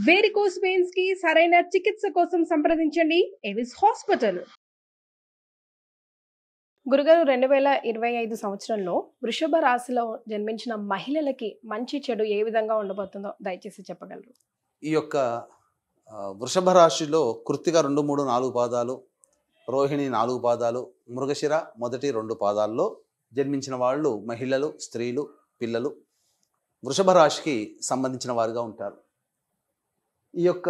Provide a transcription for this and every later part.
Varicose veins కి సరైన చికిత్స కోసం సంప్రదించండి ఎవిస్ హాస్పిటల్. గురుగారు, 2025 సంవత్సరంలో వృషభ రాశిలో జన్మించిన మహిళలకి మంచి చెడు ఏ విధంగా ఉండబోతుందో దయచేసి చెప్పగలరు? ఈ యొక్క వృషభ రాశిలో కృత్తిక 2, 3, 4 పాదాలు, రోహిణి 4 పాదాలు, మృగశిర మొదటి 2 పాదాల్లో జన్మించిన వాళ్ళు మహిళలు, స్త్రీలు, పిల్లలు వృషభ రాశికి సంబంధించిన వారుగా ఉంటారు. ఈ యొక్క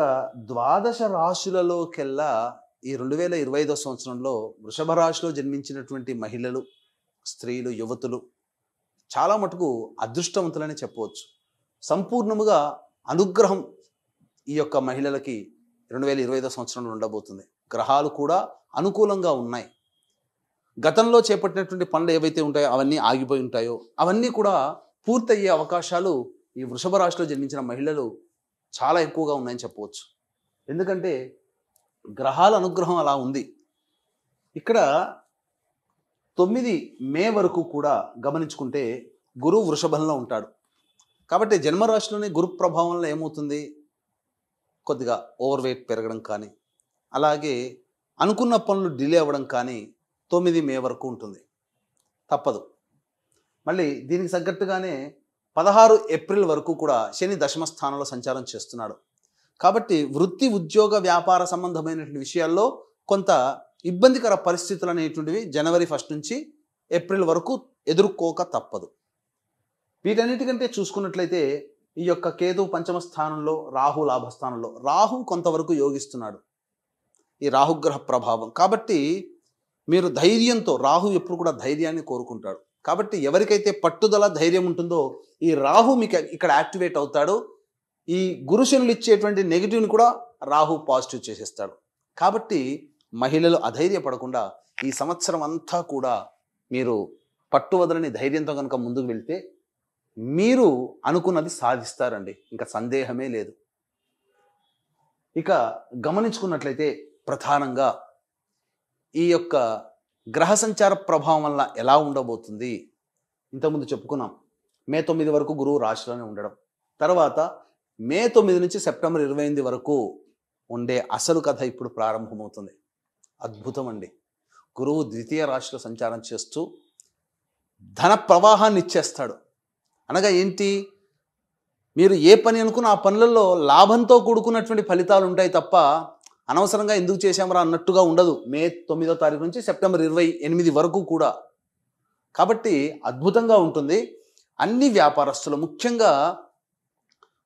ద్వాదశ రాశులలోకెల్లా ఈ 2025 సంవత్సరంలో వృషభ రాశిలో జన్మించినటువంటి మహిళలు, స్త్రీలు, యువతులు చాలా మటుకు అదృష్టవంతులని చెప్పవచ్చు. సంపూర్ణముగా అనుగ్రహం ఈ యొక్క మహిళలకి 2025 సంవత్సరంలో ఉండబోతుంది. గ్రహాలు కూడా అనుకూలంగా ఉన్నాయి. గతంలో చేపట్టినటువంటి పనులు ఏవైతే ఉంటాయో అవన్నీ ఆగిపోయి ఉంటాయో అవన్నీ కూడా పూర్తయ్యే అవకాశాలు ఈ వృషభ రాశిలో జన్మించిన మహిళలు చాలా ఎక్కువగా ఉన్నాయని చెప్పవచ్చు. ఎందుకంటే గ్రహాల అనుగ్రహం అలా ఉంది. ఇక్కడ 9 మే వరకు కూడా గమనించుకుంటే గురువు వృషభంలో ఉంటాడు. కాబట్టి జన్మరాశిలోనే గురు ప్రభావంలో ఏమవుతుంది, కొద్దిగా ఓవర్ వెయిట్ పెరగడం కానీ, అలాగే అనుకున్న పనులు డిలే అవ్వడం కానీ 9 మే వరకు ఉంటుంది. తప్పదు. మళ్ళీ దీనికి తగ్గట్టుగానే 16 ఏప్రిల్ వరకు కూడా శని దశమ స్థానంలో సంచారం చేస్తున్నాడు. కాబట్టి వృత్తి, ఉద్యోగ, వ్యాపార సంబంధమైనటువంటి విషయాల్లో కొంత ఇబ్బందికర పరిస్థితులు అనేటువంటివి జనవరి 1 నుంచి ఏప్రిల్ వరకు ఎదుర్కోక తప్పదు. వీటన్నిటికంటే చూసుకున్నట్లయితే ఈ యొక్క కేతు పంచమ స్థానంలో, రాహు లాభస్థానంలో, రాహు కొంతవరకు యోగిస్తున్నాడు. ఈ రాహుగ్రహ ప్రభావం కాబట్టి మీరు ధైర్యంతో, రాహు ఎప్పుడు కూడా ధైర్యాన్ని కోరుకుంటాడు. కాబట్టి ఎవరికైతే పట్టుదల, ధైర్యం ఉంటుందో ఈ రాహు మీకు ఇక్కడ యాక్టివేట్ అవుతాడు. ఈ గురుశనులు ఇచ్చేటువంటి నెగిటివ్ని కూడా రాహు పాజిటివ్ చేసేస్తాడు. కాబట్టి మహిళలు అధైర్యపడకుండా ఈ సంవత్సరం అంతా కూడా మీరు పట్టువదలని ధైర్యంతో కనుక ముందుకు వెళ్తే మీరు అనుకున్నది సాధిస్తారండి. ఇంకా సందేహమే లేదు. ఇక గమనించుకున్నట్లయితే ప్రధానంగా ఈ యొక్క గ్రహ సంచార ప్రభావం వల్ల ఎలా ఉండబోతుంది, ఇంతకుముందు చెప్పుకున్నాం. మే 9 వరకు గురువు రాశిలోనే ఉండడం, తర్వాత మే 9 నుంచి సెప్టెంబర్ 28 వరకు ఉండే అసలు కథ ఇప్పుడు ప్రారంభమవుతుంది. అద్భుతం అండి. గురువు ద్వితీయ రాశిలో సంచారం చేస్తూ ధన ప్రవాహాన్ని ఇచ్చేస్తాడు. అనగా ఏంటి, మీరు ఏ పని అనుకున్న ఆ పనులలో లాభంతో కూడుకున్నటువంటి ఫలితాలు ఉంటాయి తప్ప అనవసరంగా ఎందుకు చేశామరా అన్నట్టుగా ఉండదు. మే 9వ తారీఖు నుంచి సెప్టెంబర్ 28 వరకు కూడా. కాబట్టి అద్భుతంగా ఉంటుంది. అన్ని వ్యాపారస్తులు, ముఖ్యంగా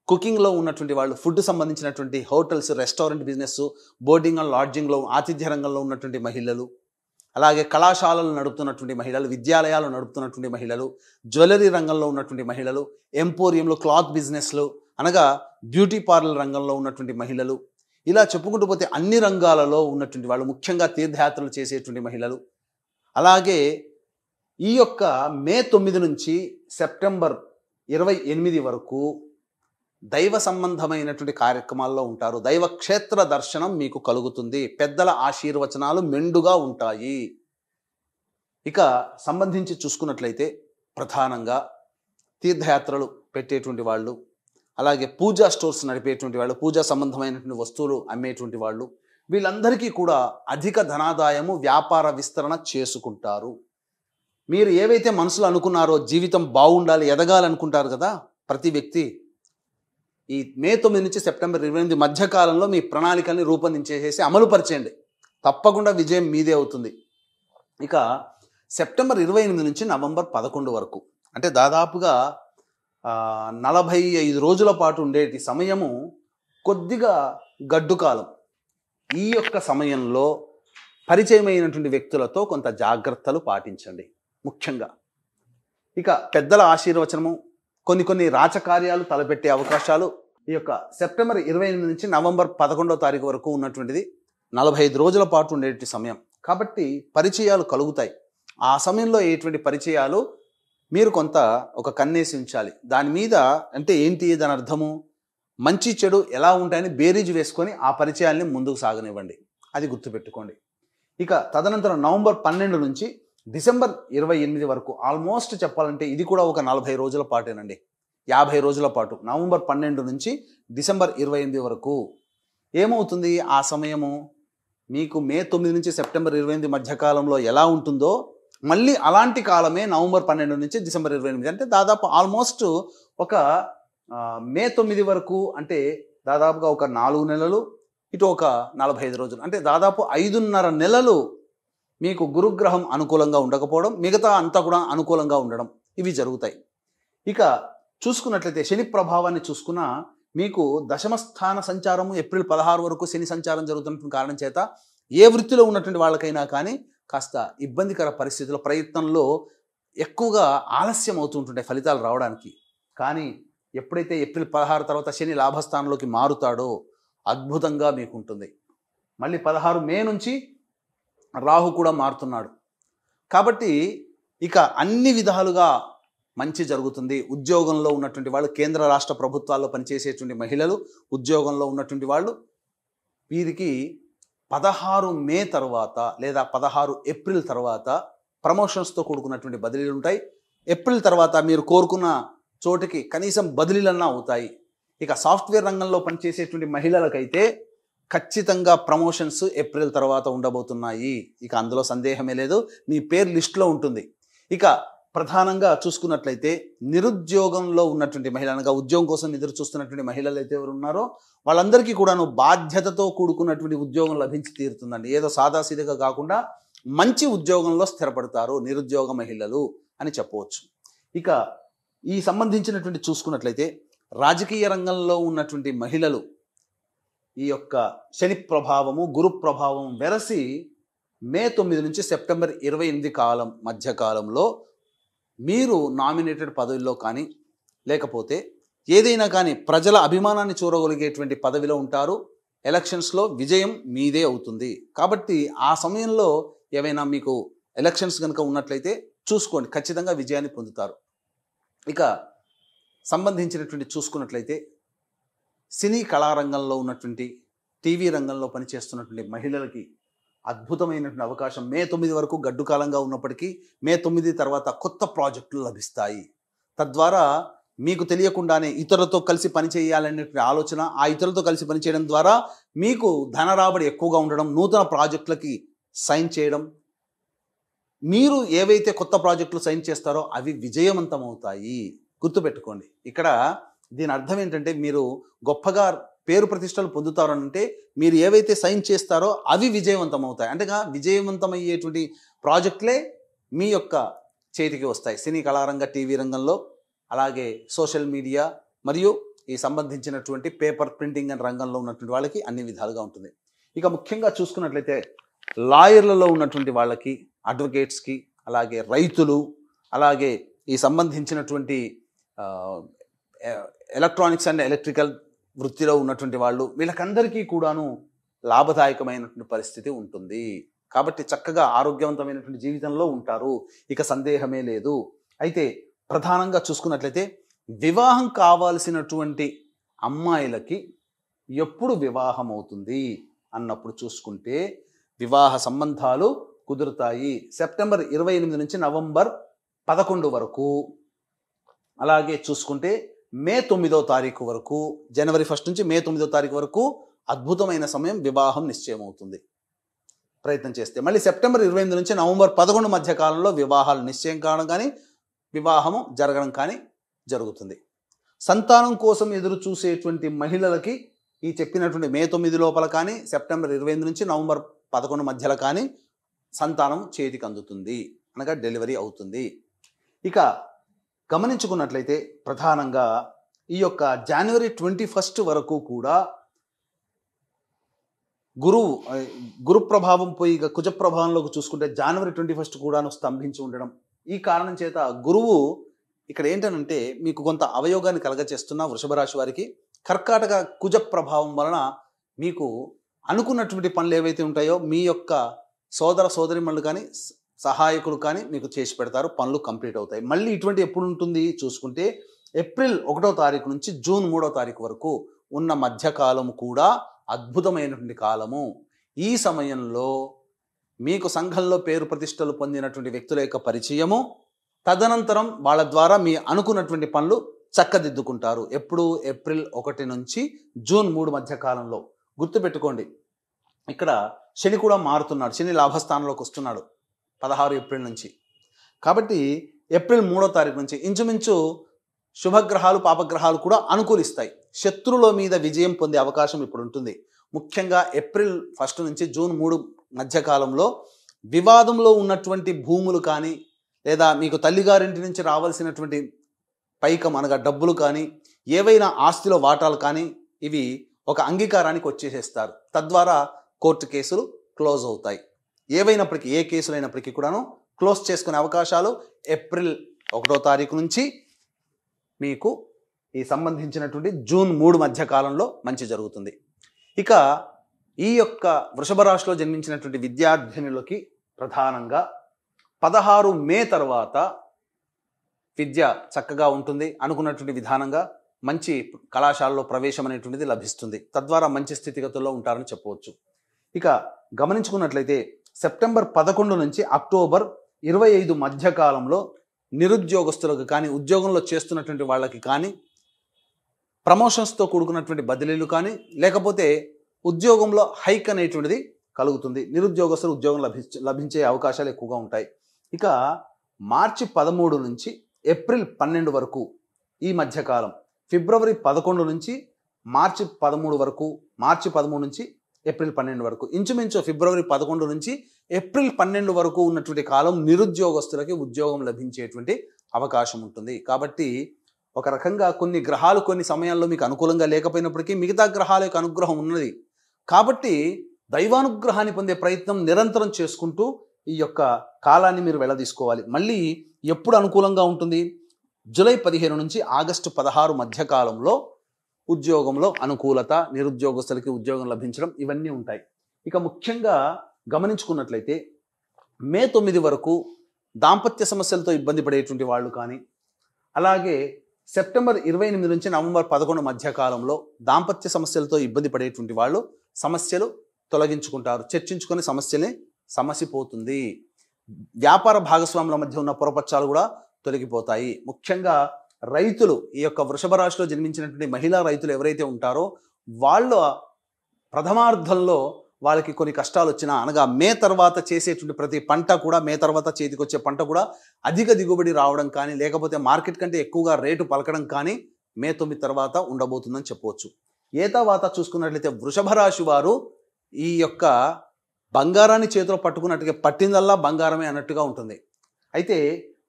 కుకింగ్లో ఉన్నటువంటి వాళ్ళు, ఫుడ్ సంబంధించినటువంటి hotels, restaurant business, boarding and లాడ్జింగ్లో, ఆతిథ్య రంగంలో ఉన్నటువంటి మహిళలు, అలాగే కళాశాలలు నడుపుతున్నటువంటి మహిళలు, విద్యాలయాలు నడుపుతున్నటువంటి మహిళలు, జ్యువెలరీ రంగంలో ఉన్నటువంటి మహిళలు, ఎంపోరియంలో, క్లాత్ బిజినెస్లు అనగా బ్యూటీ పార్లర్ రంగంలో ఉన్నటువంటి మహిళలు, ఇలా చెప్పుకుంటూ పోతే అన్ని రంగాలలో ఉన్నటువంటి వాళ్ళు, ముఖ్యంగా తీర్థయాత్రలు చేసేటువంటి మహిళలు, అలాగే ఈ యొక్క మే 9 నుంచి సెప్టెంబర్ 28 వరకు దైవ సంబంధమైనటువంటి కార్యక్రమాల్లో ఉంటారు. దైవ క్షేత్ర దర్శనం మీకు కలుగుతుంది. పెద్దల ఆశీర్వచనాలు మెండుగా ఉంటాయి. ఇక సంబంధించి చూసుకున్నట్లయితే ప్రధానంగా తీర్థయాత్రలు పెట్టేటువంటి వాళ్ళు, అలాగే పూజా స్టోర్స్ నడిపేటువంటి వాళ్ళు, పూజా సంబంధమైనటువంటి వస్తువులు అమ్మేటువంటి వాళ్ళు, వీళ్ళందరికీ కూడా అధిక ధనాదాయము, వ్యాపార విస్తరణ చేసుకుంటారు. మీరు ఏవైతే మనసులో అనుకున్నారో, జీవితం బాగుండాలి, ఎదగాలనుకుంటారు కదా ప్రతి వ్యక్తి, ఈ మే 9 నుంచి సెప్టెంబర్ 28 మధ్యకాలంలో మీ ప్రణాళికల్ని రూపొందించేసేసి అమలుపరిచేయండి. తప్పకుండా విజయం మీదే అవుతుంది. ఇక సెప్టెంబర్ 28 నుంచి నవంబర్ 11 వరకు, అంటే దాదాపుగా 45 రోజుల పాటు ఉండేటి సమయము కొద్దిగా గడ్డు కాలం. ఈ యొక్క సమయంలో పరిచయమైనటువంటి వ్యక్తులతో కొంత జాగ్రత్తలు పాటించండి. ముఖ్యంగా ఇక పెద్దల ఆశీర్వచనము, కొన్ని రాచకార్యాలు తలపెట్టే అవకాశాలు ఈ యొక్క సెప్టెంబర్ 28 నుంచి నవంబర్ 11వ తారీఖు వరకు ఉన్నటువంటిది 45 రోజుల పాటు ఉండేటి సమయం. కాబట్టి పరిచయాలు కలుగుతాయి. ఆ సమయంలో ఎటువంటి పరిచయాలు మీరు కొంత ఒక కన్నేసి ఉంచాలి. దాని మీద అంటే ఏంటి, దాని అర్థము మంచి చెడు ఎలా ఉంటాయని బేరీజు వేసుకొని ఆ పరిచయాల్ని ముందుకు సాగనివ్వండి. అది గుర్తుపెట్టుకోండి. ఇక తదనంతరం నవంబర్ 12 నుంచి డిసెంబర్ 28 వరకు ఆల్మోస్ట్ చెప్పాలంటే ఇది కూడా ఒక 40 రోజుల పాటేనండి. 50 రోజుల పాటు నవంబర్ 12 నుంచి డిసెంబర్ 28 వరకు ఏమవుతుంది ఆ సమయము మీకు మే 9 నుంచి సెప్టెంబర్ 28 మధ్యకాలంలో ఎలా ఉంటుందో మళ్ళీ అలాంటి కాలమే నవంబర్ 12 నుంచి డిసెంబర్ 28 అంటే దాదాపు ఆల్మోస్ట్ ఒక మే 9 వరకు అంటే దాదాపుగా ఒక 4 నెలలు ఇటు ఒక 45 రోజులు అంటే దాదాపు 5.5 నెలలు మీకు గురుగ్రహం అనుకూలంగా ఉండకపోవడం మిగతా అంతా కూడా అనుకూలంగా ఉండడం ఇవి జరుగుతాయి. ఇక చూసుకున్నట్లయితే శని ప్రభావాన్ని చూసుకున్న మీకు దశమ స్థాన సంచారము ఏప్రిల్ 16 వరకు శని సంచారం జరుగుతున్న కారణం చేత ఏ వృత్తిలో ఉన్నటువంటి వాళ్ళకైనా కానీ కాస్త ఇబ్బందికర పరిస్థితుల ప్రయత్నంలో ఎక్కువగా ఆలస్యం అవుతుంటుంటాయి ఫలితాలు రావడానికి. కానీ ఎప్పుడైతే ఏప్రిల్ 16 తర్వాత శని లాభస్థానంలోకి మారుతాడో అద్భుతంగా మీకు ఉంటుంది. మళ్ళీ 16 మే నుంచి రాహు కూడా మారుతున్నాడు కాబట్టి ఇక అన్ని విధాలుగా మంచి జరుగుతుంది. ఉద్యోగంలో ఉన్నటువంటి వాళ్ళు, కేంద్ర రాష్ట్ర ప్రభుత్వాల్లో పనిచేసేటువంటి మహిళలు, ఉద్యోగంలో ఉన్నటువంటి వాళ్ళు వీరికి 16 మే తర్వాత లేదా 16 ఏప్రిల్ తర్వాత ప్రమోషన్స్తో కూడుకున్నటువంటి బదిలీలు ఉంటాయి. ఏప్రిల్ తర్వాత మీరు కోరుకున్న చోటికి కనీసం బదిలీలన్నా అవుతాయి. ఇక సాఫ్ట్వేర్ రంగంలో పనిచేసేటువంటి మహిళలకైతే ఖచ్చితంగా ప్రమోషన్స్ ఏప్రిల్ తర్వాత ఉండబోతున్నాయి. ఇక అందులో సందేహమే లేదు, మీ పేరు లిస్టులో ఉంటుంది. ఇక ప్రధానంగా చూసుకున్నట్లయితే నిరుద్యోగంలో ఉన్నటువంటి మహిళ అనగా ఉద్యోగం కోసం ఎదురు చూస్తున్నటువంటి మహిళలు అయితే ఎవరు ఉన్నారో వాళ్ళందరికీ కూడాను బాధ్యతతో కూడుకున్నటువంటి ఉద్యోగం లభించి తీరుతుందండి. ఏదో సాదాసీదగా కాకుండా మంచి ఉద్యోగంలో స్థిరపడతారు నిరుద్యోగ మహిళలు అని చెప్పవచ్చు. ఇక ఈ సంబంధించినటువంటి చూసుకున్నట్లయితే రాజకీయ రంగంలో ఉన్నటువంటి మహిళలు ఈ యొక్క శని ప్రభావము గురు ప్రభావం వెరసి మే 9 నుంచి సెప్టెంబర్ 28 కాలం మధ్యకాలంలో మీరు నామినేటెడ్ పదవిలో కానీ లేకపోతే ఏదైనా కానీ ప్రజల అభిమానాన్ని చూరగలిగేటువంటి పదవిలో ఉంటారు. ఎలక్షన్స్లో విజయం మీదే అవుతుంది. కాబట్టి ఆ సమయంలో ఏవైనా మీకు ఎలక్షన్స్ కనుక ఉన్నట్లయితే చూసుకోండి, ఖచ్చితంగా విజయాన్ని పొందుతారు. ఇక సంబంధించినటువంటి చూసుకున్నట్లయితే సినీ కళారంగంలో ఉన్నటువంటి టీవీ రంగంలో పనిచేస్తున్నటువంటి మహిళలకి అద్భుతమైనటువంటి అవకాశం మే 9 వరకు గడ్డు కాలంగా ఉన్నప్పటికీ మే 9 తర్వాత కొత్త ప్రాజెక్టులు లభిస్తాయి. తద్వారా మీకు తెలియకుండానే ఇతరులతో కలిసి పనిచేయాలనేటువంటి ఆలోచన, ఆ ఇతరులతో కలిసి పనిచేయడం ద్వారా మీకు ధన రాబడి ఎక్కువగా ఉండడం, నూతన ప్రాజెక్టులకి సైన్ చేయడం, మీరు ఏవైతే కొత్త ప్రాజెక్టులు సైన్ చేస్తారో అవి విజయవంతమవుతాయి. గుర్తుపెట్టుకోండి. ఇక్కడ దీని అర్థం ఏంటంటే మీరు గొప్పగా పేరు ప్రతిష్టలు పొందుతారంటే మీరు ఏవైతే సైన్ చేస్తారో అవి విజయవంతం అవుతాయి. అంటే విజయవంతమయ్యేటువంటి ప్రాజెక్టులే మీ యొక్క చేతికి వస్తాయి. సినీ కళారంగ టీవీ రంగంలో, అలాగే సోషల్ మీడియా మరియు ఈ సంబంధించినటువంటి పేపర్ ప్రింటింగ్ అండ్ రంగంలో ఉన్నటువంటి వాళ్ళకి అన్ని విధాలుగా ఉంటుంది. ఇక ముఖ్యంగా చూసుకున్నట్లయితే లాయర్లలో ఉన్నటువంటి వాళ్ళకి, అడ్వకేట్స్కి, అలాగే రైతులు, అలాగే ఈ సంబంధించినటువంటి ఎలక్ట్రానిక్స్ అండ్ ఎలక్ట్రికల్ వృత్తిలో ఉన్నటువంటి వాళ్ళు, వీళ్ళకందరికీ కూడాను లాభదాయకమైనటువంటి పరిస్థితి ఉంటుంది. కాబట్టి చక్కగా ఆరోగ్యవంతమైనటువంటి జీవితంలో ఉంటారు, ఇక సందేహమే లేదు. అయితే ప్రధానంగా చూసుకున్నట్లయితే వివాహం కావాల్సినటువంటి అమ్మాయిలకి ఎప్పుడు వివాహం అవుతుంది అన్నప్పుడు చూసుకుంటే వివాహ సంబంధాలు కుదురుతాయి సెప్టెంబర్ 28 నుంచి నవంబర్ 11 వరకు. అలాగే చూసుకుంటే మే 9వ తారీఖు వరకు, జనవరి 1 నుంచి మే 9వ తారీఖు వరకు అద్భుతమైన సమయం, వివాహం నిశ్చయం అవుతుంది ప్రయత్నం చేస్తే. మళ్ళీ సెప్టెంబర్ 28 నుంచి నవంబర్ 11 మధ్య కాలంలో వివాహాలు నిశ్చయం కావడం కానీ వివాహము జరగడం కానీ జరుగుతుంది. సంతానం కోసం ఎదురు చూసేటువంటి మహిళలకి ఈ చెప్పినటువంటి మే 9 లోపల కానీ సెప్టెంబర్ 28 నుంచి నవంబర్ 11 మధ్యలో కానీ సంతానం చేతికి అందుతుంది, అనగా డెలివరీ అవుతుంది. ఇక గమనించుకున్నట్లయితే ప్రధానంగా ఈ యొక్క జనవరి 21 వరకు కూడా గురు ప్రభావం పోయి ఇక కుజ ప్రభావంలోకి చూసుకుంటే జనవరి 21 కూడాను స్తంభించి ఉండడం. ఈ కారణం చేత గురువు ఇక్కడ ఏంటనంటే మీకు కొంత అవయోగాన్ని కలగచేస్తున్న వృషభ రాశి వారికి కర్కాటక కుజ ప్రభావం వలన మీకు అనుకున్నటువంటి పనులు ఏవైతే ఉంటాయో మీ యొక్క సోదర సోదరిమణులు కానీ సహాయకులు కానీ మీకు చేసి పెడతారు, పనులు కంప్లీట్ అవుతాయి. మళ్ళీ ఇటువంటి ఎప్పుడు ఉంటుంది చూసుకుంటే ఏప్రిల్ 1వ తారీఖు నుంచి జూన్ 3వ తారీఖు వరకు ఉన్న మధ్యకాలము కూడా అద్భుతమైనటువంటి కాలము. ఈ సమయంలో మీకు సంఘంలో పేరు ప్రతిష్టలు పొందినటువంటి వ్యక్తుల యొక్క పరిచయము, తదనంతరం వాళ్ళ ద్వారా మీ అనుకున్నటువంటి పనులు చక్కదిద్దుకుంటారు. ఎప్పుడు ఏప్రిల్ 1 నుంచి జూన్ 3 మధ్య కాలంలో. గుర్తుపెట్టుకోండి, ఇక్కడ శని కూడా మారుతున్నాడు. శని లాభస్థానంలోకి వస్తున్నాడు 16 ఏప్రిల్ నుంచి. కాబట్టి ఏప్రిల్ 3వ తారీఖు నుంచి ఇంచుమించు శుభగ్రహాలు పాపగ్రహాలు కూడా అనుకూలిస్తాయి. శత్రువుల మీద విజయం పొందే అవకాశం ఇప్పుడు ఉంటుంది. ముఖ్యంగా ఏప్రిల్ 1 నుంచి జూన్ 3 మధ్యకాలంలో వివాదంలో ఉన్నటువంటి భూములు కానీ, లేదా మీకు తల్లిగారింటి నుంచి రావాల్సినటువంటి పైకం అనగా డబ్బులు కానీ, ఏవైనా ఆస్తిలో వాటాలు కానీ, ఇవి ఒక అంగీకారానికి వచ్చేసేస్తారు. తద్వారా కోర్టు కేసులు క్లోజ్ అవుతాయి. ఏవైనప్పటికీ, ఏ కేసులు అయినప్పటికీ కూడాను క్లోజ్ చేసుకునే అవకాశాలు ఏప్రిల్ 1వ తారీఖు నుంచి మీకు ఈ సంబంధించినటువంటి జూన్ 3 మధ్య కాలంలో మంచి జరుగుతుంది. ఇక ఈ యొక్క వృషభ రాశిలో జన్మించినటువంటి విద్యార్థినులకి ప్రధానంగా 16 మే తర్వాత విద్య చక్కగా ఉంటుంది. అనుకున్నటువంటి విధానంగా మంచి కళాశాలలో ప్రవేశం అనేటువంటిది లభిస్తుంది. తద్వారా మంచి స్థితిగతుల్లో ఉంటారని చెప్పవచ్చు. ఇక గమనించుకున్నట్లయితే సెప్టెంబర్ 11 నుంచి అక్టోబర్ 25 మధ్య కాలంలో నిరుద్యోగస్తులకు కానీ, ఉద్యోగంలో చేస్తున్నటువంటి వాళ్ళకి కానీ, ప్రమోషన్స్తో కూడుకున్నటువంటి బదిలీలు కానీ, లేకపోతే ఉద్యోగంలో హైక్ అనేటువంటిది కలుగుతుంది. నిరుద్యోగస్తులు ఉద్యోగం లభించే అవకాశాలు ఎక్కువగా ఉంటాయి. ఇక మార్చి 13 నుంచి ఏప్రిల్ 12 వరకు ఈ మధ్యకాలం, ఫిబ్రవరి 11 నుంచి మార్చి 13 వరకు, మార్చి 13 నుంచి ఏప్రిల్ 12 వరకు, ఇంచుమించు ఫిబ్రవరి 11 నుంచి ఏప్రిల్ 12 వరకు ఉన్నటువంటి కాలం నిరుద్యోగస్తులకి ఉద్యోగం లభించేటువంటి అవకాశం ఉంటుంది. కాబట్టి ఒక రకంగా కొన్ని గ్రహాలు కొన్ని సమయాల్లో మీకు అనుకూలంగా లేకపోయినప్పటికీ మిగతా గ్రహాల యొక్క అనుగ్రహం ఉన్నది. కాబట్టి దైవానుగ్రహాన్ని పొందే ప్రయత్నం నిరంతరం చేసుకుంటూ ఈ యొక్క కాలాన్ని మీరు వెళ్ళదీసుకోవాలి. మళ్ళీ ఎప్పుడు అనుకూలంగా ఉంటుంది? జూలై 15 నుంచి ఆగస్టు 16 మధ్య కాలంలో ఉద్యోగంలో అనుకూలత, నిరుద్యోగస్తులకి ఉద్యోగం లభించడం, ఇవన్నీ ఉంటాయి. ఇక ముఖ్యంగా గమనించుకున్నట్లయితే మే 9 వరకు దాంపత్య సమస్యలతో ఇబ్బంది పడేటువంటి వాళ్ళు కానీ, అలాగే సెప్టెంబర్ 28 నుంచి నవంబర్ 11 మధ్య కాలంలో దాంపత్య సమస్యలతో ఇబ్బంది పడేటువంటి వాళ్ళు సమస్యలు తొలగించుకుంటారు. చర్చించుకొని సమస్యని సమసిపోతుంది. వ్యాపార భాగస్వాముల మధ్య ఉన్న పొరపచ్చాలు కూడా తొలగిపోతాయి. ముఖ్యంగా రైతులు, ఈ యొక్క వృషభ రాశిలో జన్మించినటువంటి మహిళా రైతులు ఎవరైతే ఉంటారో వాళ్ళ ప్రథమార్థంలో వాళ్ళకి కొన్ని కష్టాలు వచ్చినా, అనగా మే తర్వాత చేసేటువంటి ప్రతి పంట కూడా, మే తర్వాత చేతికి వచ్చే పంట కూడా అధిక దిగుబడి రావడం కానీ, లేకపోతే మార్కెట్ కంటే ఎక్కువగా రేటు పలకడం కానీ మే 9 తర్వాత ఉండబోతుందని చెప్పవచ్చు. ఏతావాత చూసుకున్నట్లయితే వృషభ రాశి వారు ఈ యొక్క బంగారాన్ని చేతిలో పట్టుకున్నట్టుగా పట్టిందల్లా బంగారమే అన్నట్టుగా ఉంటుంది. అయితే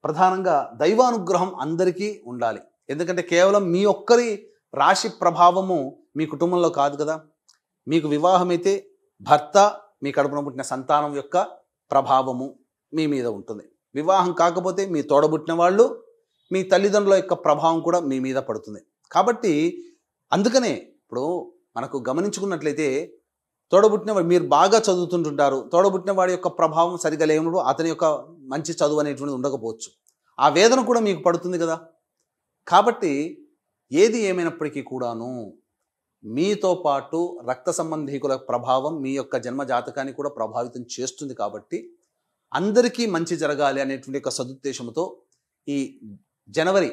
ప్రధానంగా దైవానుగ్రహం అందరికీ ఉండాలి. ఎందుకంటే కేవలం మీ ఒక్కరి రాశి ప్రభావము మీ కుటుంబంలో కాదు కదా. మీకు వివాహమైతే భర్త, మీ కడుపున పుట్టిన సంతానం యొక్క ప్రభావము మీ మీద ఉంటుంది. వివాహం కాకపోతే మీ తోడబుట్టిన వాళ్ళు, మీ తల్లిదండ్రుల యొక్క ప్రభావం కూడా మీ మీద పడుతుంది. కాబట్టి అందుకనే ఇప్పుడు మనకు గమనించుకున్నట్లయితే తోడబుట్టిన మీరు బాగా చదువుతుంటుంటారు, తోడబుట్టిన వాడి యొక్క ప్రభావం సరిగా లేనప్పుడు అతని యొక్క మంచి చదువు అనేటువంటిది ఉండకపోవచ్చు. ఆ వేదన కూడా మీకు పడుతుంది కదా. కాబట్టి ఏది ఏమైనప్పటికీ కూడాను మీతో పాటు రక్త సంబంధీకుల ప్రభావం మీ యొక్క జన్మ జాతకాన్ని కూడా ప్రభావితం చేస్తుంది. కాబట్టి అందరికీ మంచి జరగాలి అనేటువంటి ఒక సదుద్దేశంతో ఈ జనవరి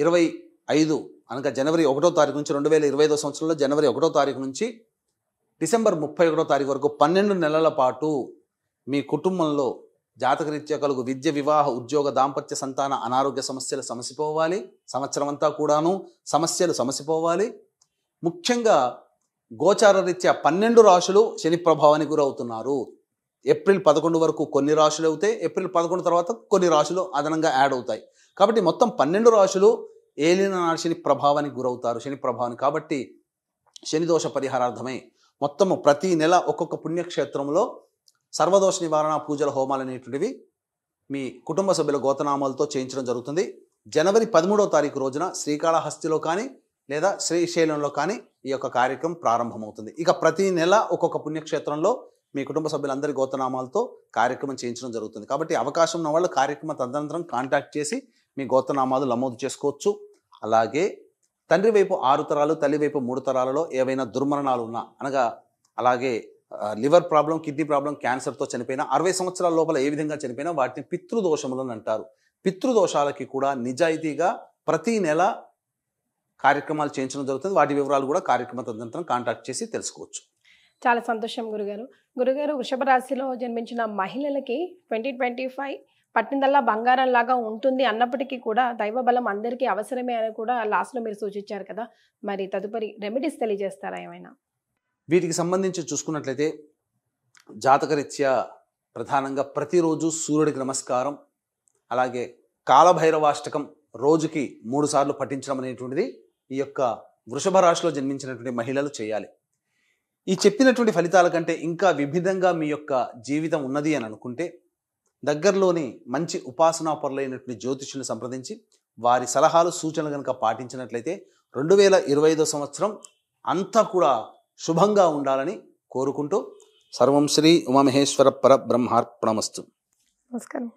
25 అనగా జనవరి 1వ తారీఖు నుంచి 2025 సంవత్సరంలో జనవరి 1వ తారీఖు నుంచి డిసెంబర్ 31వ తారీఖు వరకు 12 నెలల పాటు మీ కుటుంబంలో జాతకరీత్యా కలుగు విద్య, వివాహ, ఉద్యోగ, దాంపత్య, సంతాన, అనారోగ్య సమస్యలు సమసిపోవాలి. సంవత్సరం అంతా కూడాను సమస్యలు సమసిపోవాలి. ముఖ్యంగా గోచార రీత్యా 12 రాశులు శని ప్రభావానికి గురవుతున్నారు. ఏప్రిల్ 11 వరకు కొన్ని రాశులు అవుతాయి, ఏప్రిల్ 11 తర్వాత కొన్ని రాశులు అదనంగా యాడ్ అవుతాయి. కాబట్టి మొత్తం 12 రాశులు ఏలినాడు శని ప్రభావానికి గురవుతారు, శని ప్రభావాన్ని. కాబట్టి శని దోష పరిహారార్థమై మొత్తము ప్రతి నెల ఒక్కొక్క పుణ్యక్షేత్రంలో సర్వదోష నివారణ పూజల హోమాలు అనేటువంటివి మీ కుటుంబ సభ్యుల గోతనామాలతో చేయించడం జరుగుతుంది. జనవరి 13వ తారీఖు రోజున శ్రీకాళహస్తిలో కానీ లేదా శ్రీశైలంలో కానీ ఈ యొక్క కార్యక్రమం ప్రారంభమవుతుంది. ఇక ప్రతి నెల ఒక్కొక్క పుణ్యక్షేత్రంలో మీ కుటుంబ సభ్యులందరి గోతనామాలతో కార్యక్రమం చేయించడం జరుగుతుంది. కాబట్టి అవకాశం ఉన్న వాళ్ళు కార్యక్రమం తదనంతరం కాంటాక్ట్ చేసి మీ గోతనామాలు నమోదు చేసుకోవచ్చు. అలాగే తండ్రి వైపు 6 తరాలు, తల్లి వైపు 3 తరాలలో ఏవైనా దుర్మరణాలు ఉన్నా, అనగా అలాగే లివర్ ప్రాబ్లం, కిడ్నీ ప్రాబ్లం, క్యాన్సర్తో చనిపోయినా, 60 సంవత్సరాల లోపల ఏ విధంగా చనిపోయినా వాటిని పితృదోషములు అని అంటారు. పితృదోషాలకి కూడా నిజాయితీగా ప్రతి నెల కార్యక్రమాలు చేయించడం జరుగుతుంది. వాటి వివరాలు కూడా కార్యక్రమ తదనంతరం కాంటాక్ట్ చేసి తెలుసుకోవచ్చు. చాలా సంతోషం గురుగారు. గురుగారు, వృషభ రాశిలో జన్మించిన మహిళలకి 2025 పట్టిందల్లా బంగారం లాగా ఉంటుంది అన్నప్పటికీ కూడా దైవ బలం అందరికీ అవసరమే అని కూడా లాస్ట్లో మీరు సూచించారు కదా. మరి తదుపరి రెమెడీస్ తెలియజేస్తారా ఏమైనా? వీటికి సంబంధించి చూసుకున్నట్లయితే జాతకరీత్యా ప్రధానంగా ప్రతిరోజు సూర్యుడికి నమస్కారం, అలాగే కాలభైరవాష్టకం రోజుకి 3 సార్లు పఠించడం అనేటువంటిది ఈ యొక్క వృషభ రాశిలో జన్మించినటువంటి మహిళలు చేయాలి. ఈ చెప్పినటువంటి ఫలితాల కంటే ఇంకా విభిన్నంగా మీ యొక్క జీవితం ఉన్నది అని అనుకుంటే దగ్గరలోని మంచి ఉపాసనా పరులైనటువంటి జ్యోతిష్యుని సంప్రదించి వారి సలహాలు సూచనలు కనుక పాటించినట్లయితే 2025 సంవత్సరం అంతా కూడా శుభంగా ఉండాలని కోరుకుంటూ సర్వం శ్రీ ఉమామహేశ్వర పరబ్రహ్మార్పణమస్తు. నమస్కారం.